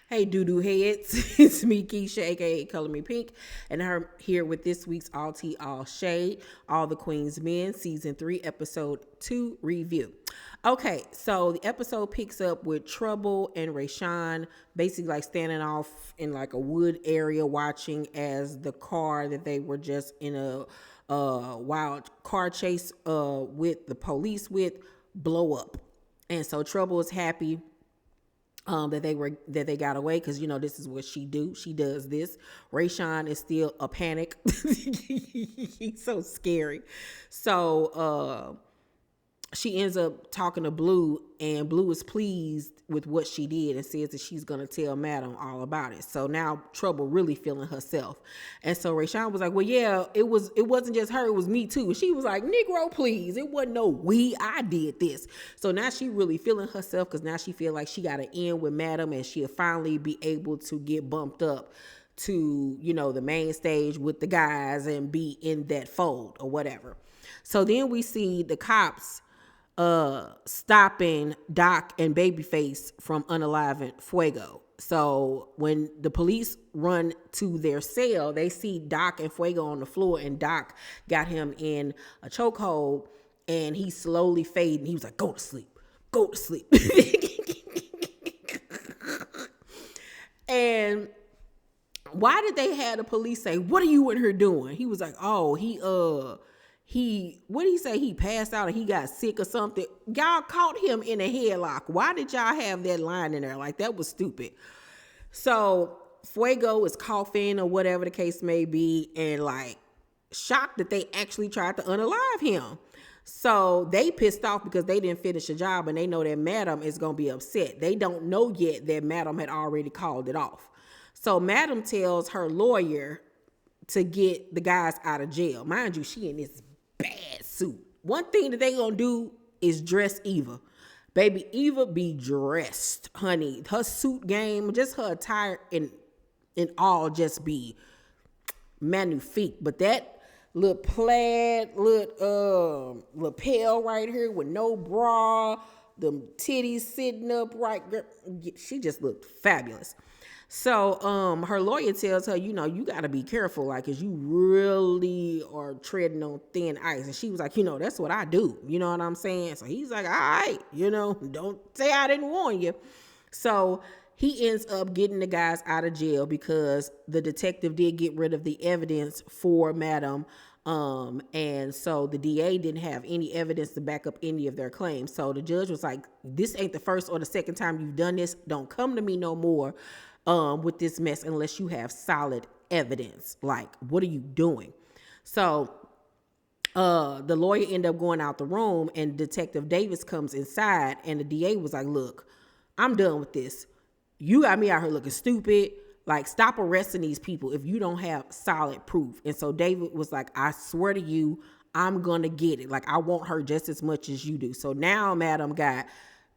Hey, doo-doo heads. It's me, Keisha, aka Color Me Pynk, and I'm here with this week's All Tea, All Shade, All the Queen's Men, Season 3, Episode 2 review. Okay, so the episode picks up with Trouble and Rayshawn basically like standing off in like a wood area watching as the car that they were just in a wild car chase with the police with blow up. And so Trouble is happy that they got away because this is what she does this. Rayshawn is still a panic. He's so scary. So she ends up talking to Blue, and Blue is pleased with what she did and says that she's gonna tell Madam all about it. So now Trouble really feeling herself. And so Rayshawn was like, well, yeah, it wasn't just her, it was me too. And she was like, Negro, please, it wasn't no I did this. So now she really feeling herself because now she feel like she got to end with Madam and she'll finally be able to get bumped up to the main stage with the guys and be in that fold or whatever. So then we see the cops stopping Doc and Babyface from unaliving Fuego. So when the police run to their cell, they see Doc and Fuego on the floor, and Doc got him in a chokehold, and he's slowly fading. He was like, go to sleep, go to sleep. And why did they have the police say, what are you in here doing? He was like, oh, what did he say? He passed out or he got sick or something. Y'all caught him in a headlock. Why did y'all have that line in there? Like, that was stupid. So Fuego is coughing or whatever the case may be, and like shocked that they actually tried to unalive him. So they pissed off because they didn't finish the job, and they know that Madam is going to be upset. They don't know yet that Madam had already called it off. So Madam tells her lawyer to get the guys out of jail. Mind you, she in this bad suit. One thing that they gonna do is dress Eva. Baby, Eva be dressed, honey. Her suit game, just her attire in all just be magnifique. But that little plaid, little lapel right here with no bra, the titties sitting up right, she just looked fabulous. So her lawyer tells her, you got to be careful, like, because you really are treading on thin ice. And she was like, that's what I do. You know what I'm saying? So he's like, all right, don't say I didn't warn you. So he ends up getting the guys out of jail because the detective did get rid of the evidence for Madam. And so the DA didn't have any evidence to back up any of their claims. So the judge was like, this ain't the first or the second time you've done this. Don't come to me no more with this mess unless you have solid evidence. Like, what are you doing? So the lawyer ended up going out the room, and Detective Davis comes inside, and the DA was like, look, I'm done with this. You got me out here looking stupid. Like, stop arresting these people if you don't have solid proof. And so David was like, I swear to you, I'm going to get it. Like, I want her just as much as you do. So now Madam got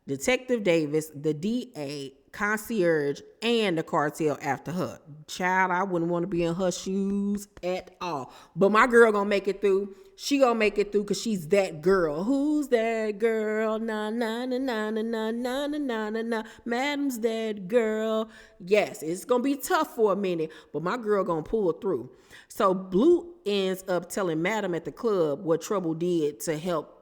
Detective Davis, the DA, concierge, and the cartel after her. Child, I wouldn't want to be in her shoes at all. But my girl gonna make it through. She gonna make it through because she's that girl. Who's that girl? Na na na na na na na na na na. Madam's that girl. Yes, it's gonna be tough for a minute, but my girl gonna pull through. So Blue ends up telling Madam at the club what Trouble did to help,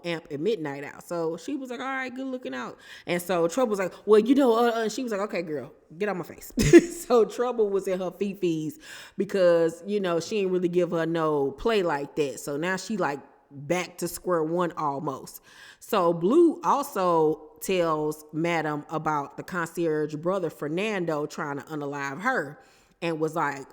Amp at midnight out. So she was like, all right, good looking out. And so Trouble was like, well, she was like, okay, girl, get out my face. So Trouble was in her fifis because, she didn't really give her no play like that. So now she like back to square one almost. So Blue also tells Madam about the concierge brother Fernando trying to unalive her, and was like,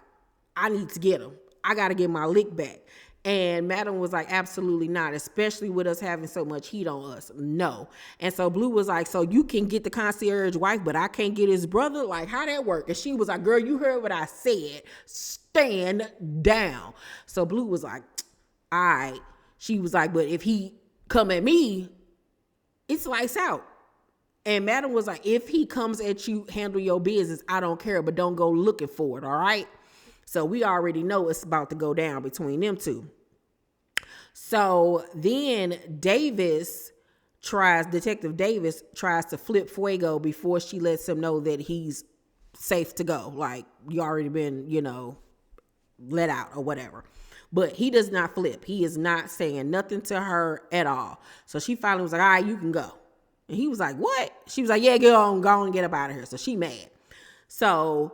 I need to get him. I got to get my lick back. And Madam was like, absolutely not, especially with us having so much heat on us. No. And so Blue was like, so you can get the concierge wife, but I can't get his brother? Like, how that work? And she was like, girl, you heard what I said. Stand down. So Blue was like, all right. She was like, but if he come at me, it's lights out. And Madam was like, if he comes at you, handle your business. I don't care, but don't go looking for it, all right? So we already know it's about to go down between them two. So then Detective Davis tries to flip Fuego before she lets him know that he's safe to go. Like, you already been, let out or whatever. But he does not flip. He is not saying nothing to her at all. So she finally was like, all right, you can go. And he was like, what? She was like, yeah, go on and get up out of here. So she mad. So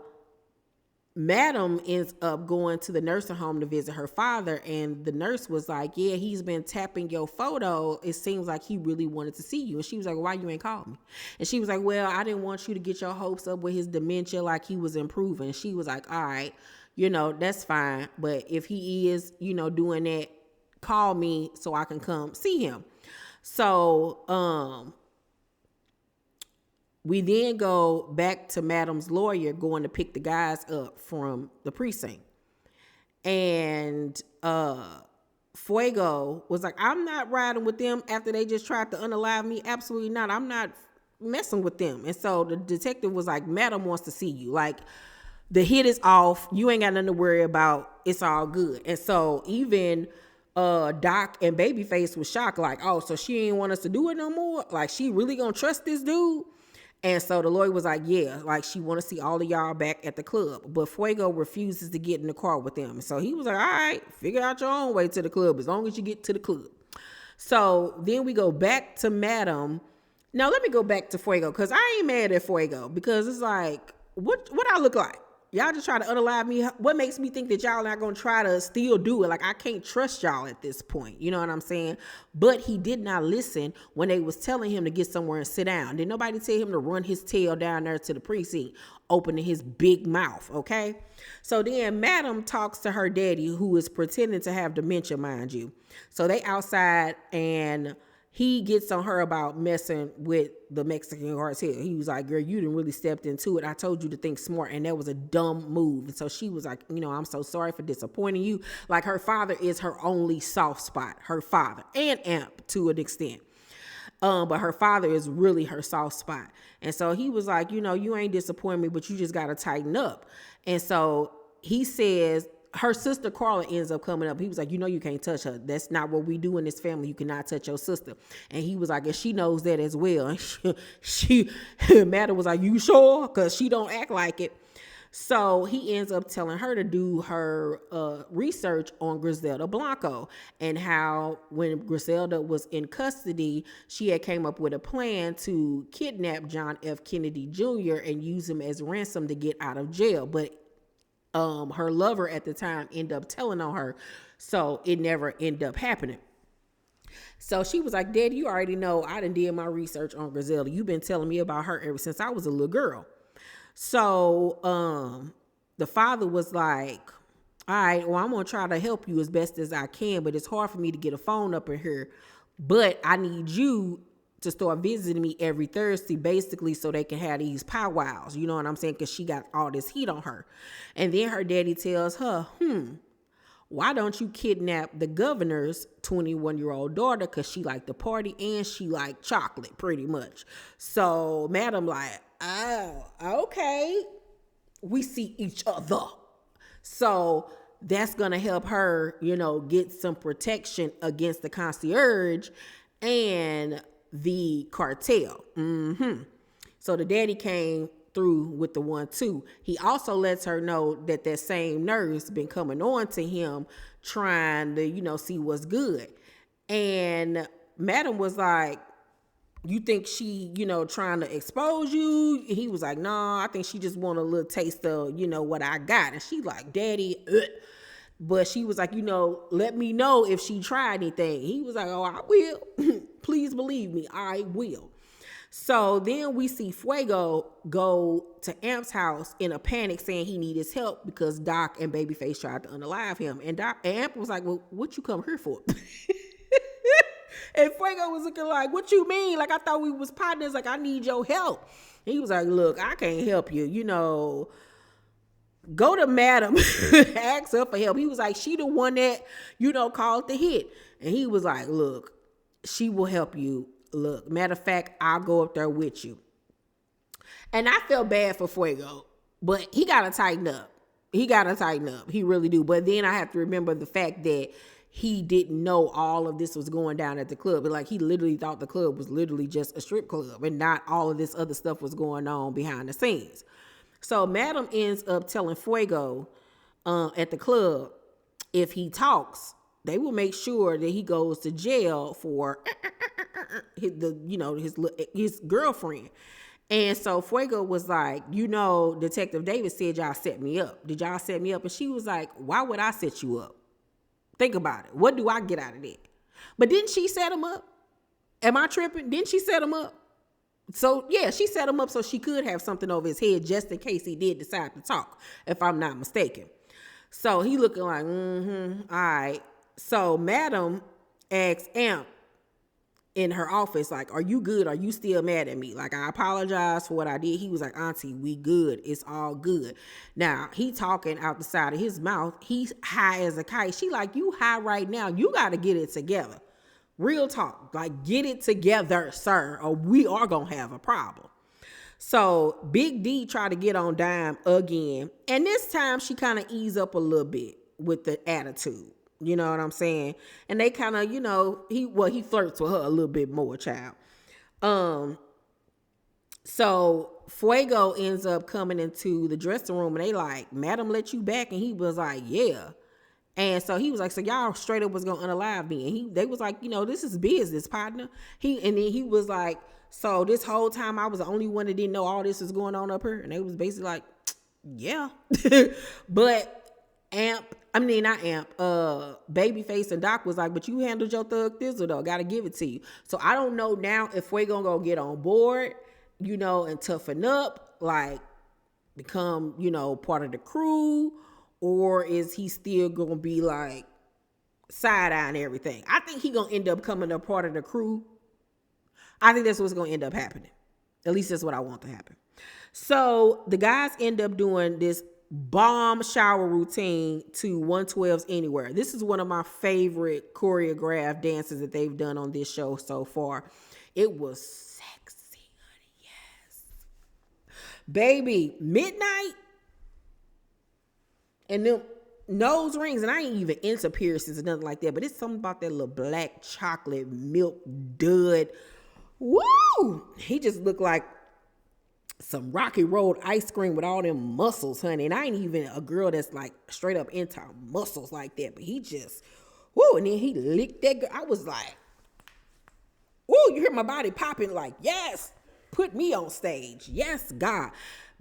Madam ends up going to the nursing home to visit her father, and the nurse was like, yeah, he's been tapping your photo. It seems like he really wanted to see you. And she was like, why you ain't called me? And she was like, well, I didn't want you to get your hopes up with his dementia, like he was improving. And she was like, all right, that's fine. But if he is, doing that, call me so I can come see him. So, we then go back to Madam's lawyer going to pick the guys up from the precinct. And Fuego was like, I'm not riding with them after they just tried to unalive me. Absolutely not. I'm not messing with them. And so the detective was like, Madam wants to see you. Like, the hit is off. You ain't got nothing to worry about. It's all good. And so even Doc and Babyface was shocked, like, oh, so she ain't want us to do it no more? Like, she really gonna trust this dude? And so the lawyer was like, yeah, like, she want to see all of y'all back at the club. But Fuego refuses to get in the car with them. So he was like, all right, figure out your own way to the club as long as you get to the club. So then we go back to Madam. Now, let me go back to Fuego, because I ain't mad at Fuego, because it's like, what I look like? Y'all just try to unalive me. What makes me think that y'all not going to try to still do it? Like, I can't trust y'all at this point. You know what I'm saying? But he did not listen when they was telling him to get somewhere and sit down. Did nobody tell him to run his tail down there to the precinct, opening his big mouth, okay? So then Madam talks to her daddy, who is pretending to have dementia, mind you. So they outside, and he gets on her about messing with the Mexican cartel. He was like, girl, you done really stepped into it. I told you to think smart, and that was a dumb move. And so she was like, I'm so sorry for disappointing you. Like, her father is her only soft spot, her father, and Amp to an extent. But her father is really her soft spot. And so he was like, you ain't disappointed me, but you just got to tighten up. And so he says, her sister Carla ends up coming up. He was like, you can't touch her. That's not what we do in this family. You cannot touch your sister. And he was like, and she knows that as well. And she Madam was like, you sure? Because she don't act like it. So he ends up telling her to do her research on Griselda Blanco, and how when Griselda was in custody, she had came up with a plan to kidnap John F. Kennedy Jr. and use him as ransom to get out of jail. But her lover at the time ended up telling on her, so it never ended up happening. So she was like, Daddy, you already know I done did my research on Griselda. You've been telling me about her ever since I was a little girl. So the father was like, all right, well, I'm going to try to help you as best as I can, but it's hard for me to get a phone up in here. But I need you to start visiting me every Thursday, basically, so they can have these powwows. You know what I'm saying? Because she got all this heat on her. And then her daddy tells her, why don't you kidnap the governor's 21-year-old daughter? Because she liked the party and she liked chocolate, pretty much. So Madam like, oh, okay. We see each other. So that's going to help her, get some protection against the concierge and the cartel. So the daddy came through with the 1-2. He also lets her know that same nurse been coming on to him trying to, see what's good. And Madam was like, you think she, trying to expose you? He was like, nah, I think she just want a little taste of, what I got. And she like, Daddy, But she was like, let me know if she tried anything. He was like, oh, I will. Please believe me, I will. So then we see Fuego go to Amp's house in a panic, saying he needs his help because Doc and Babyface tried to unalive him. And Amp was like, well, what you come here for? And Fuego was looking like, what you mean? Like, I thought we was partners. Like, I need your help. And he was like, look, I can't help you. Go to Madam, ask her for help. He was like, she the one that, called the hit. And he was like, look, she will help you. Look, matter of fact, I'll go up there with you. And I felt bad for Fuego, but he got to tighten up. He really do. But then I have to remember the fact that he didn't know all of this was going down at the club. But like, he literally thought the club was literally just a strip club and not all of this other stuff was going on behind the scenes. So Madam ends up telling Fuego at the club, if he talks, they will make sure that he goes to jail for his girlfriend. And so Fuego was like, Detective Davis said y'all set me up. Did y'all set me up? And she was like, why would I set you up? Think about it. What do I get out of that? But didn't she set him up? Am I tripping? Didn't she set him up? So, yeah, she set him up so she could have something over his head just in case he did decide to talk, if I'm not mistaken. So he looking like, all right. So Madam asks Amp in her office, like, are you good? Are you still mad at me? Like, I apologize for what I did. He was like, Auntie, we good. It's all good. Now, he talking out the side of his mouth. He's high as a kite. She like, you high right now. You got to get it together. Real talk. Like, get it together, sir, or we are going to have a problem. So Big D tried to get on Dime again. And this time she kind of eased up a little bit with the attitude. You know what I'm saying? And they kind of, he flirts with her a little bit more, child. So Fuego ends up coming into the dressing room and they like, Madam let you back? And he was like, yeah. And so he was like, so y'all straight up was going to unalive me. And they was like, this is business, partner. And then he was like, so this whole time I was the only one that didn't know all this was going on up here. And they was basically like, yeah. But Babyface and Doc was like, but you handled your thug thizzle though. Gotta give it to you. So I don't know now if we're gonna go get on board, and toughen up, like become, part of the crew, or is he still gonna be like side-eyeing everything? I think he gonna end up coming a part of the crew. I think that's what's gonna end up happening. At least that's what I want to happen. So the guys end up doing this bomb shower routine to 112's Anywhere. This is one of my favorite choreographed dances that they've done on this show so far. It was sexy, honey, yes. Baby, Midnight and them nose rings, and I ain't even into piercings or nothing like that, but it's something about that little black chocolate milk dud. Woo! He just looked like some Rocky Road ice cream with all them muscles, honey. And I ain't even a girl that's like straight up into muscles like that. But he just, woo. And then he licked that girl. I was like, woo, you hear my body popping like, yes, put me on stage. Yes, God.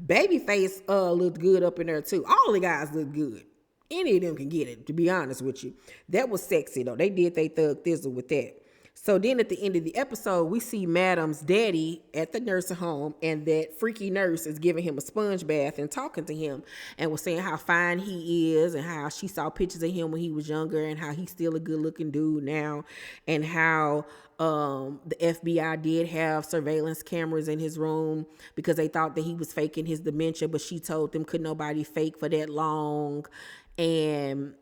Babyface looked good up in there too. All the guys look good. Any of them can get it, to be honest with you. That was sexy though. They did they thug thizzle with that. So then at the end of the episode, we see Madam's daddy at the nursing home, and that freaky nurse is giving him a sponge bath and talking to him and was saying how fine he is and how she saw pictures of him when he was younger and how he's still a good looking dude now, and how the FBI did have surveillance cameras in his room because they thought that he was faking his dementia, but she told them could nobody fake for that long. And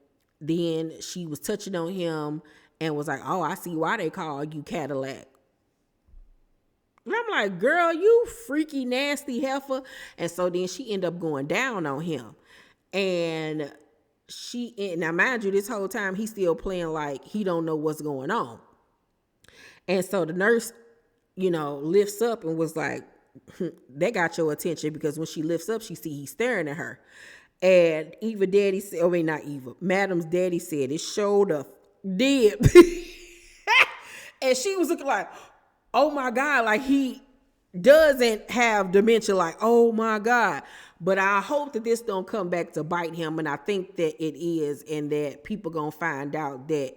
then she was touching on him and was like, oh, I see why they call you Cadillac. And I'm like, girl, you freaky, nasty heifer. And so then she ended up going down on him. And now mind you, this whole time he's still playing like he don't know what's going on. And so the nurse, lifts up and was like, that got your attention, because when she lifts up, she see he's staring at her. And Madam's daddy said it showed a dip. And she was looking like, oh my God, like he doesn't have dementia, like, oh my God. But I hope that this don't come back to bite him, and I think that it is, and that people gonna find out that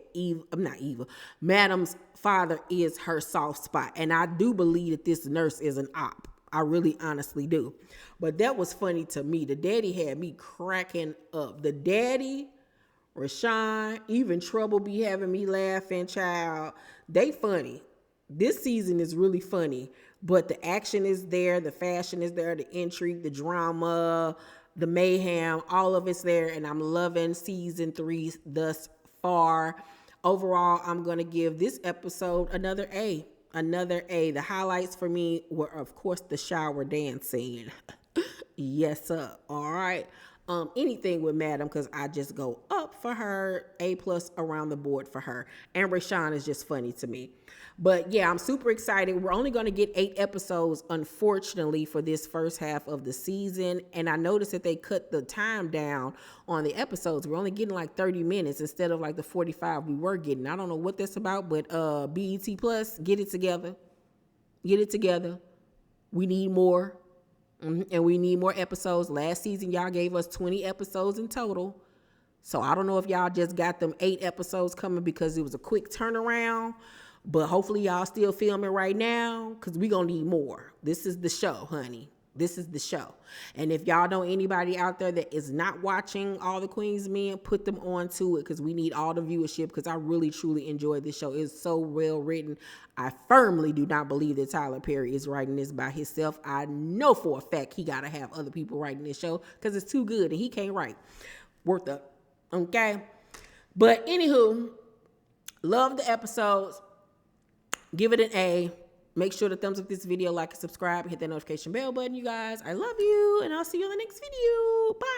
Madam's father is her soft spot. And I do believe that this nurse is an op. I really honestly do. But that was funny to me. The daddy had me cracking up. The daddy, Rashawn, even Trouble be having me laughing, child. They funny. This season is really funny. But the action is there. The fashion is there. The intrigue, the drama, the mayhem, all of it's there. And I'm loving season 3 thus far. Overall, I'm going to give this episode another A. Another A. The highlights for me were, of course, the shower dance scene. Yes, sir. All right. anything with Madam, because I just go up for her, A+ around the board for her. And Rayshawn is just funny to me. But yeah, I'm super excited. We're only going to get 8 episodes, unfortunately, for this first half of the season. And I noticed that they cut the time down on the episodes. We're only getting like 30 minutes instead of like the 45 we were getting. I don't know what that's about, but BET Plus, get it together. Get it together. We need more. And we need more episodes. Last season, y'all gave us 20 episodes in total. So I don't know if y'all just got them 8 episodes coming because it was a quick turnaround. But hopefully y'all still filming right now, because we're going to need more. This is the show, honey. This is the show. And if y'all know anybody out there that is not watching All the Queen's Men, put them on to it, because we need all the viewership, because I really, truly enjoyed this show. It's so well written. I firmly do not believe that Tyler Perry is writing this by himself. I know for a fact he got to have other people writing this show, because it's too good and he can't write. Worth up. Okay? But anywho, love the episodes. Give it an A. Make sure to thumbs up this video, like and subscribe, hit that notification bell button, you guys. I love you, and I'll see you in the next video. Bye.